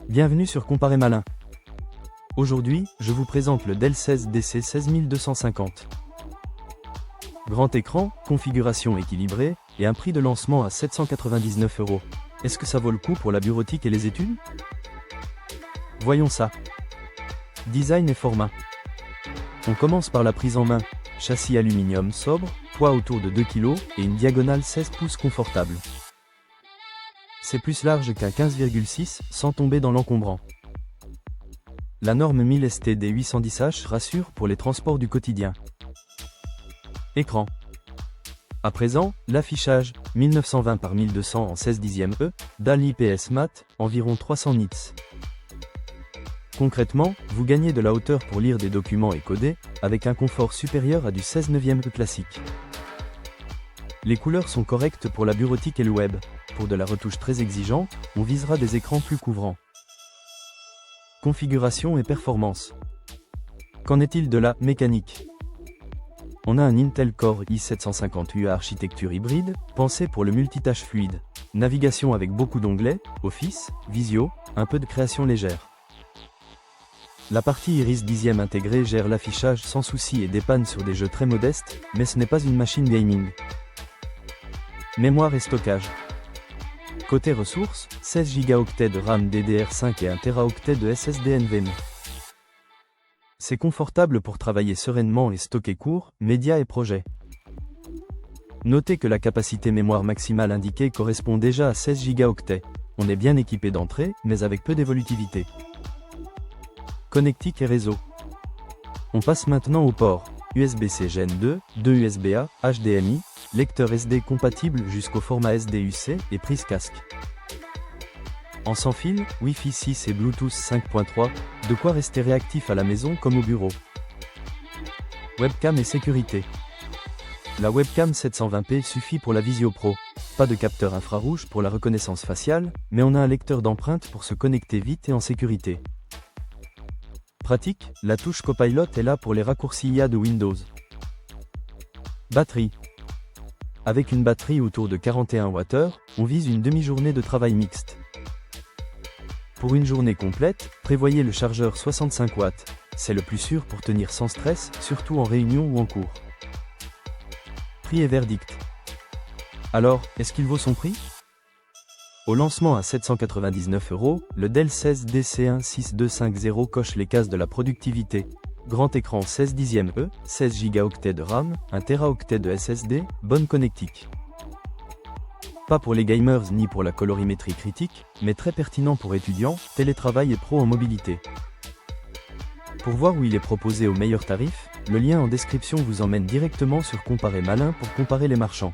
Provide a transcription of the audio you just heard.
Bienvenue sur Comparer Malin. Aujourd'hui, je vous présente le Dell 16 DC 16250. Grand écran, configuration équilibrée, et un prix de lancement à 799 €. Est-ce que ça vaut le coup pour la bureautique et les études? Voyons ça. Design et format. On commence par la prise en main. Châssis aluminium sobre, poids autour de 2 kg et une diagonale 16 pouces confortable. C'est plus large qu'un 15,6 sans tomber dans l'encombrant. La norme 1000 STD 810H rassure pour les transports du quotidien. Écran. À présent, l'affichage, 1920 par 1200 en 16 dixièmes E, dalle IPS mat, environ 300 nits. Concrètement, vous gagnez de la hauteur pour lire des documents et coder, avec un confort supérieur à du 16 neuvième E classique. Les couleurs sont correctes pour la bureautique et le web. Pour de la retouche très exigeante, on visera des écrans plus couvrants. Configuration et performance. Qu'en est-il de la mécanique? On a un Intel Core i750U à architecture hybride, pensé pour le multitâche fluide. Navigation avec beaucoup d'onglets, Office, Visio, un peu de création légère. La partie Iris 10e intégrée gère l'affichage sans souci et dépanne sur des jeux très modestes, mais ce n'est pas une machine gaming. Mémoire et stockage. Côté ressources, 16 Go de RAM DDR5 et 1 Teraoctet de SSD NVMe. C'est confortable pour travailler sereinement et stocker cours, médias et projets. Notez que la capacité mémoire maximale indiquée correspond déjà à 16 Go. On est bien équipé d'entrée, mais avec peu d'évolutivité. Connectique et réseau. On passe maintenant au port USB-C Gen 2, 2 USB-A, HDMI, lecteur SD compatible jusqu'au format SDUC et prise casque. En sans fil, Wi-Fi 6 et Bluetooth 5.3, de quoi rester réactif à la maison comme au bureau. Webcam et sécurité. La webcam 720p suffit pour la Visio Pro. Pas de capteur infrarouge pour la reconnaissance faciale, mais on a un lecteur d'empreintes pour se connecter vite et en sécurité. Pratique, la touche Copilot est là pour les raccourcis IA de Windows. Batterie. Avec une batterie autour de 41 Wh, on vise une demi-journée de travail mixte. Pour une journée complète, prévoyez le chargeur 65 watts. C'est le plus sûr pour tenir sans stress, surtout en réunion ou en cours. Prix et verdict. Alors, est-ce qu'il vaut son prix? Au lancement à 799 €, le Dell 16 DC16250 coche les cases de la productivité. Grand écran 16 dixièmes E, 16 Go de RAM, 1 Teraoctet de SSD, bonne connectique. Pas pour les gamers ni pour la colorimétrie critique, mais très pertinent pour étudiants, télétravail et pro en mobilité. Pour voir où il est proposé au meilleur tarif, le lien en description vous emmène directement sur Comparer Malin pour comparer les marchands.